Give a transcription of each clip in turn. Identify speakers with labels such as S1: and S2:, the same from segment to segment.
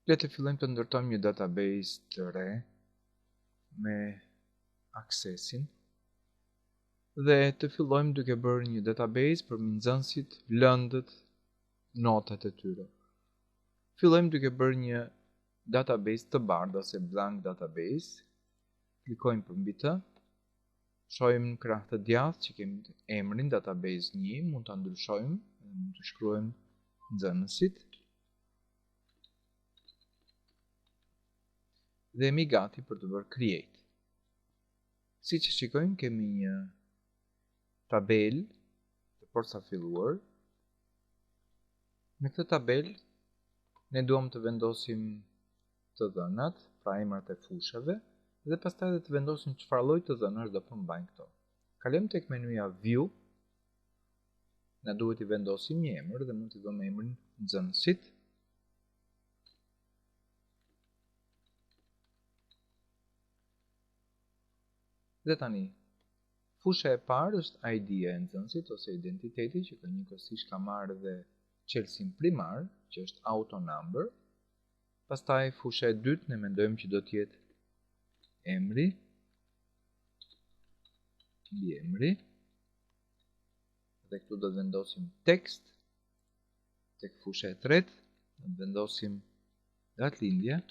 S1: Le të fillojmë të ndërtojmë një database të re me aksesin dhe të fillojmë duke bërë një database për nxënësit, lëndët, notat e tyre. Fillojmë duke bërë një database të bardhë ose blank database. Klikojmë për mbi të. Shohim në krah të djathtë që kemi emrin database 1, mund ta ndryshojmë, mund të shkruajmë nxënësit. Dhe jemi gati për të bërë create. Si që shikojmë, kemi një tabel të përcaktuar. Në këtë tabel, ne duam të vendosim të dhënat, pra emrat e fushave, dhe pastaj edhe të vendosim çfarë lloj të dhënash do përmbajnë këto. Kalojmë tek menuja View. Na duhet i vendosim një emër dhe mund t'i vëmë emrin nxënësit. Dhe tani, fusha e parë është ID-a e nxënësit ose identiteti që njëkohësisht ka marrë dhe çelësin primar, që është auto number. Pastaj fusha e dytë ne mendojmë që do të jetë emri, mbiemri. Dhe këtu do të vendosim tekst. Tek fusha e tretë do të vendosim datëlindje.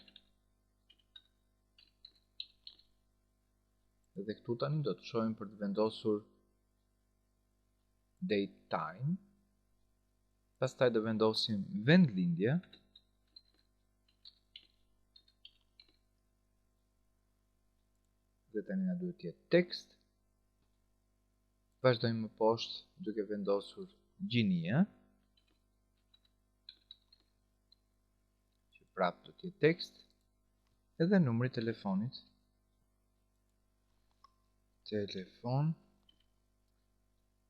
S1: Dhe këtu tani do të shohim për të vendosur date time. Pastaj do vendosim vendlindje. Dhe tani na duhet të jetë tekst. Vazhdojmë më poshtë duke vendosur gjinia. Që prapë do të jetë tekst. Edhe numri i telefonit. Telefon,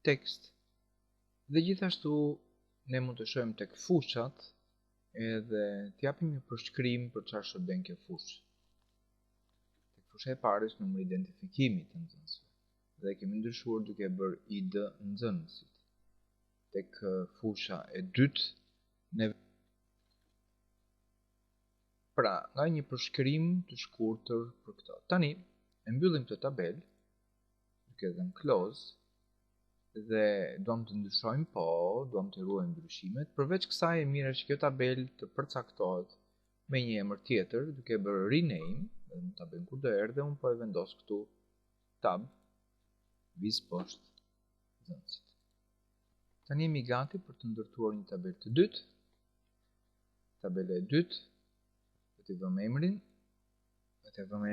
S1: tekst. Dhe gjithashtu ne mund të shohim tek fushat edhe të japim një përshkrim për çfarë shërben kjo fushë. Tek fusha e parë është numri i identifikimit të nxënësve. Dhe kemi ndryshuar duke bërë ID nxënësit. Tek fusha e dytë ne pra nga një përshkrim të shkurtër për këto. Tani e mbyllim këtë tabel duke dhënë close dhe duam të ndryshojmë, duam të ruajmë ndryshimet. Përveç kësaj e mirë është që kjo tabel të përcaktohet me një emër tjetër duke bërë rename, dhe mund ta bëjmë kudo herë dhe unë po e vendos këtu tab vis poshtë nxënësit. Tani jemi gati për të ndërtuar një tabel të dytë. Tabela e dytë do t'i vëmë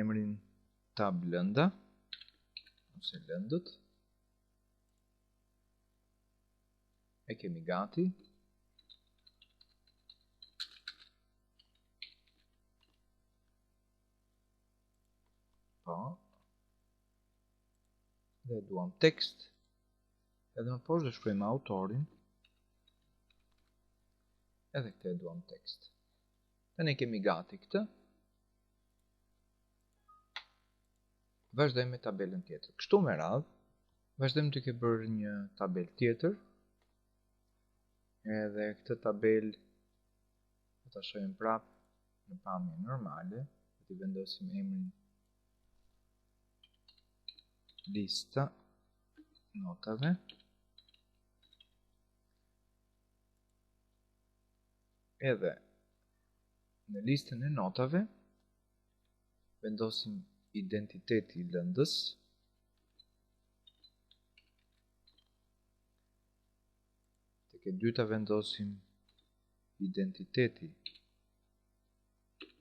S1: emrin tab lënda ose lëndët. E kemi gati. Po. Dhe duam tekst. Edhe më poshtë do shkruajmë autorin. Edhe këtë duam tekst. Tani kemi gati këtë. Vazhdojmë me tabelën tjetër. Kështu me radhë, vazhdojmë duke bërë një tabel tjetër. Edhe këtë tabel do ta shohim prapë në pamje normale. Do t'i vendosim emrin lista notave. Edhe në listën e notave vendosim identiteti i lëndës. Tek e dyta vendosim identiteti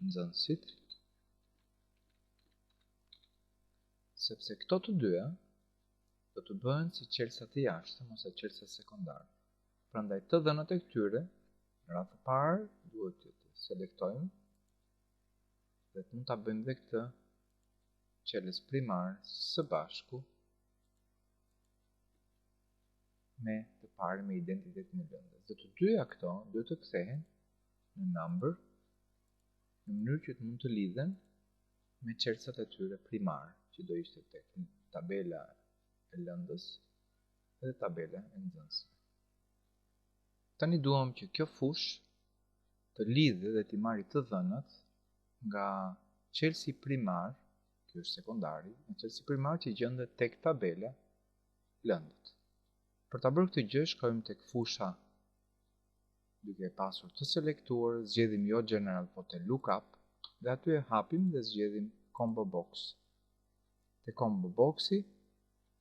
S1: nxënësit. Sepse këto të dyja do të bëhen si qelsa të jashtëm ose qelsa sekondare. Prandaj të dhënat e këtyre në radhë të parë duhet të selektojmë dhe mund ta bëjmë dhe këtë qelës primar së bashku me të parë me identitetin e lëndës. Dhe të dyja këto duhet të kthehen në number në mënyrë që të mund të lidhen me qelsat e tyre primar, që do ishte tek tabela e lëndës dhe tabela e nxënësve. Tani duam që kjo fushë të lidhë dhe t'i marrë të dhënat nga qelsi primar, ky është sekondari, në qelsi primar që gjendet tek tabela lëndët. Për ta bërë këtë gjë, shkojmë tek fusha duke pasur të selektuar, zgjedhim jo general po te lookup dhe aty e hapim dhe zgjedhim combo box. Te combo boxi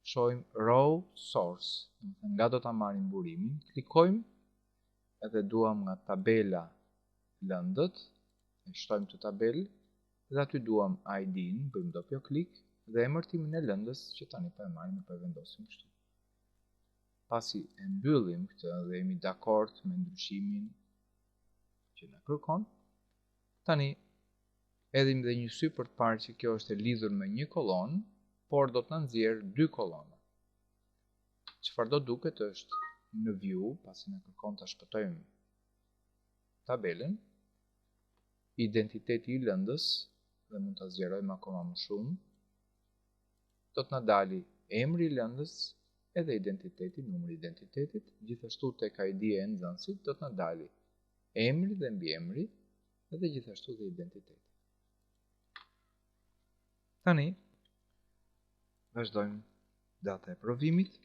S1: shohim row source, nga do ta marrim burimin, klikojmë edhe duam nga tabela lëndët, e shtojmë të tabelë dhe aty duam ID-n, bëjmë doppio klik dhe emërtimin e lëndës që tani po e marrim e po e vendosim kështu. Pasi e mbyllim këtë dhe jemi dakord me ndryshimin që na kërkon, tani edhim dhe një sy për të parë që kjo është e lidhur me një kolon, por do të na nxjerrë 2 kolona. Çfarë do duket është në view, pasi na kërkon ta shpëtojmë tabelën, identiteti i lëndës dhe mund ta zgjerojmë akoma më shumë. Do të na dali emri i lëndës edhe identiteti, numri i identitetit, gjithashtu tek ID-ja e nxënësit do të na dali emri dhe mbiemri edhe gjithashtu dhe identiteti. Tani vazhdojmë data e provimit.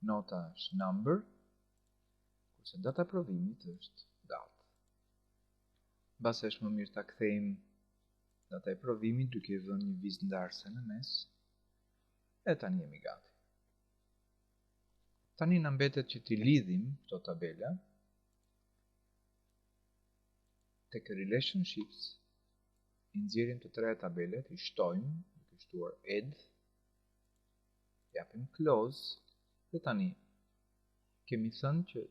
S1: Nota është number, kurse data e provimit është datë. Mbas është më mirë ta kthejmë data e provimit duke i vënë një vizë ndarëse në mes. E tani jemi gati. Tani na mbetet që t'i lidhim këto tabela tek relationships, i nxjerrim të treja tabelet, i shtojmë, duke shtuar add, japim close dhe tani kemi thënë që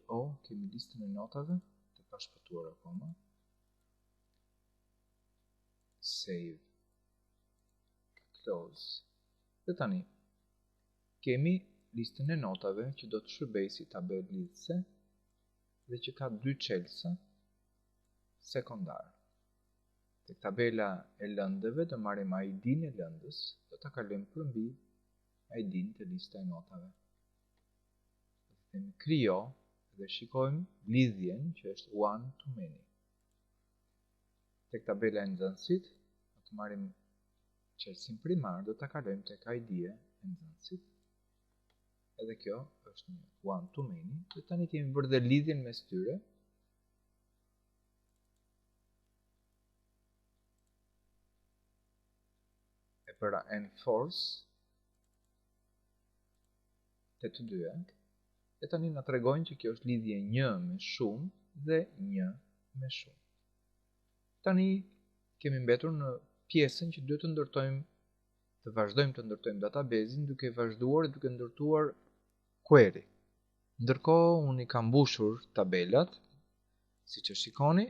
S1: kemi listën e notave të pashpëtuar akoma. Save, close. Dhe tani kemi listën e notave që do të shërbejë si tabelë lidhëse dhe që ka 2 çelësa sekondar. Tek tabela e lëndëve do marrim ID-n e lëndës, do ta kalojmë përmbi ID-n të lista e notave. Do të themi krijo dhe shikojmë lidhjen që është one to many. Tek tabela e nxënësit do të marrim çelësin primar, do ta kalojmë tek ID-ja e nxënësit. Edhe kjo është një one to many, dhe tani kemi bërë dhe lidhjen mes tyre. E bëra enforce të të dyja, e tani na tregojnë që kjo është lidhje 1 me shumë dhe 1 me shumë. Tani kemi mbetur në pjesën që duhet të ndërtojmë, të vazhdojmë të ndërtojmë database-in duke vazhduar e duke ndërtuar query. Ndërkohë unë i kam mbushur tabelat, siç e shikoni,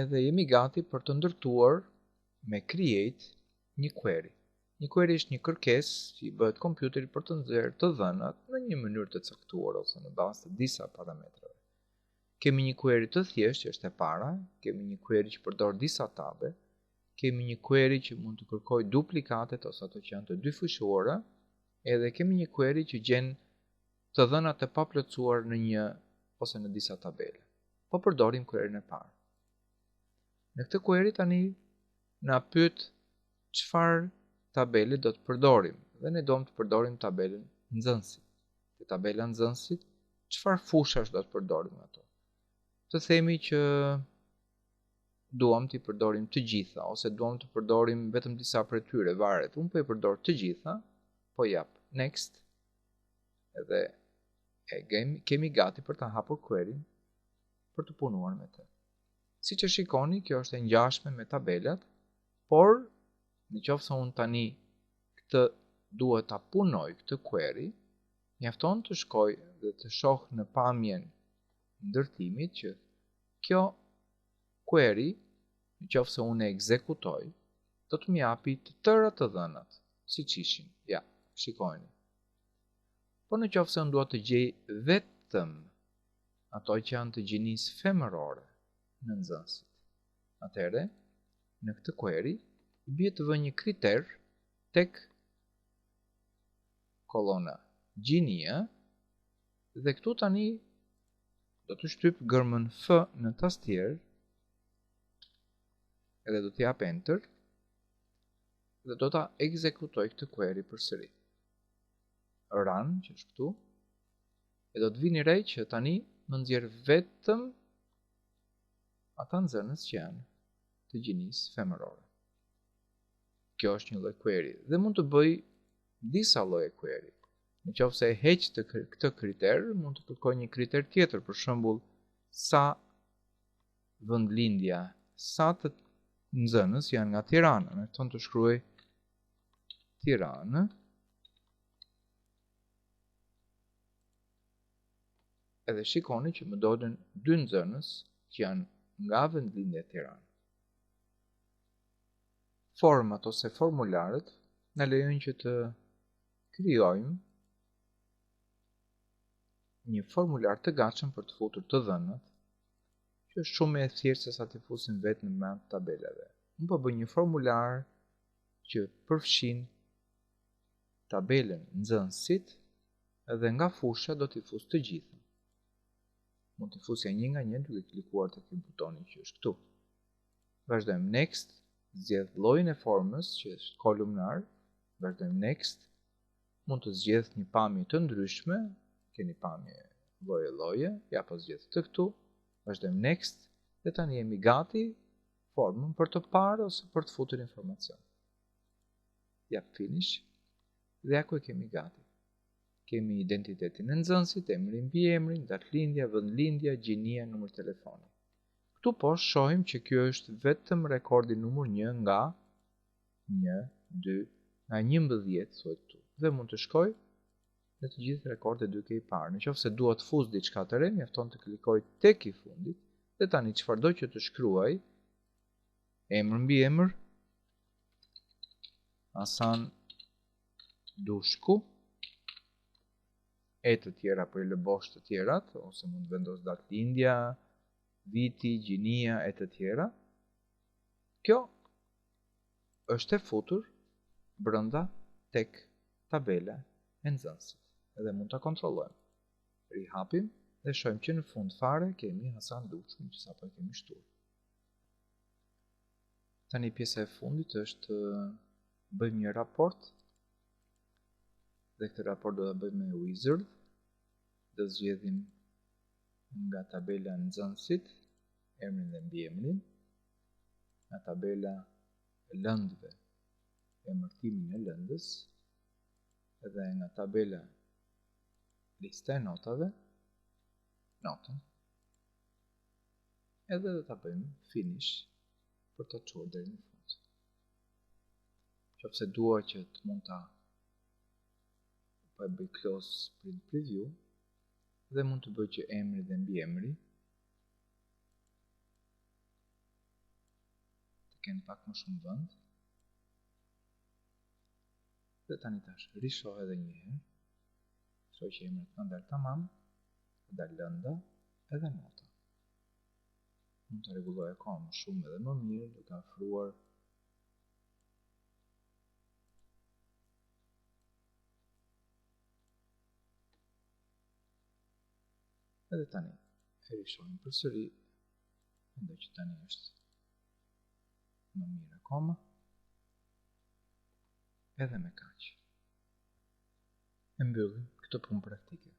S1: edhe jemi gati për të ndërtuar me create një query. Një query është një kërkesë që i bëhet kompjuterit për të nxjerrë të dhënat në një mënyrë të caktuar ose në bazë të disa parametrave. Kemi një query të thjeshtë që është e para, kemi një query që përdor disa tabe, kemi një query që mund të kërkoj duplikatet ose ato që janë të dy fushuara, edhe kemi një query që gjen të dhënat e paplotësuar në një ose në disa tabele. Po përdorim query-n e parë. Në këtë query tani na pyet çfarë tabele do të përdorim, dhe ne domë të përdorim tabelën nxënësit. Te tabela nxënësit, çfarë fushash do të përdorim ato? Të themi që duam të i përdorim të gjitha, ose duam të përdorim vetëm disa prej tyre, varet. Unë po i përdor të gjitha, po jap next, edhe kemi gati për ta hapur query për të punuar me të. Siç e shikoni, kjo është e ngjashme me tabelat, por nëse unë tani këtë duhet ta punoj këtë query, mjafton të shkoj dhe të shoh në pamjen ndërtimit që kjo query, nëse unë e ekzekutoj, do të më japi të tëra të dhënat, siç ishin. Ja, shikojeni. Po nëse unë dua të gjej vetëm ato që janë të gjinisë femërore në nxënësit, atëherë në këtë query i bie të vë një kriter tek kolona gjinia, dhe këtu tani do të shtyp gërmën F në tastier, edhe do të jap enter, dhe do ta ekzekutoj këtë query përsëri. Run, që është këtu, e do të vini re që tani më nxjerr vetëm ata nxënës që janë të gjinisë femërore. Kjo është një lloj query dhe mund të bëj disa lloje query. Në qoftë se e heq këtë kriter, mund të kërkoj një kriter tjetër, për shembull, sa vendlindja, sa të nxënës janë nga Tirana, në ton të shkruaj Tiranë, edhe shikoni që më dolën 2 nxënës që janë nga vendlindja Tiranë. Format ose formularët na lejojnë që të krijojmë një formular të gatshëm për të futur të dhënat, që është shumë e thjeshtë se sa të fusim vetë në mes tabelave. Unë po bëj një formular që përfshin tabelën nxënësit dhe nga fusha do t'i fus të gjitha. Mund t'i fusja një nga një duke klikuar te ky butoni që është këtu. Vazhdojmë next, zgjedh llojin e formës që është kolumnar, vazhdojmë next, mund të zgjedh një pamje të ndryshme, keni pamje lloje, ja po zgjedh të këtu, vazhdojmë next, dhe tani jemi gati formën për të parë ose për të futur informacion. Jap finish, dhe ja ku e kemi gati. Kemi identitetin e nxënësit, emrin mbi emrin, datëlindja, vendlindja, gjinia, numër telefoni. Këtu poshtë shohim që kjo është vetëm rekordi numër 1 nga 1, 2, nga 11 thuhet këtu. Dhe mund të shkoj në të gjithë rekordet duke i parë. Nëse dua të fus diçka të re, mjafton të klikoj tek i fundit dhe tani çfarëdo që të shkruaj, emër mbi emër, Hasan Dushku, e të tjera për lëbosh të tjerat, ose mund vendos datëlindja, viti, gjinia, e të tjera. Kjo është e futur brenda tek tabela e nxënësit, edhe mund ta kontrollojmë. Rihapim dhe shohim që në fund fare kemi Hasan Dushku që sapo e kemi shtuar. Tani pjesa e fundit është bëjmë një raport, dhe këtë raport do ta bëjmë me Wizard, do zgjedhim nga tabela e nxënësit emrin dhe mbiemrin, nga tabela e lëndëve emërtimin e lëndës, edhe nga tabela lista e notave notën, edhe do ta bëjmë finish për të çuar deri në fund. Nëse dua që të mund ta bëj close print preview, dhe mund të bëj që emri dhe mbiemri të kenë pak më shumë vend. Dhe tani tash rishoh edhe një herë, shoh që emri kanë dalë tamam, dalë lënda edhe nota. Mund të rregulloj akoma më shumë edhe më mirë, duke afruar edhe tani e rishohim përsëri, mendoj që tani është më mirë akoma, edhe me kaq. E mbyllim këtë punë praktike.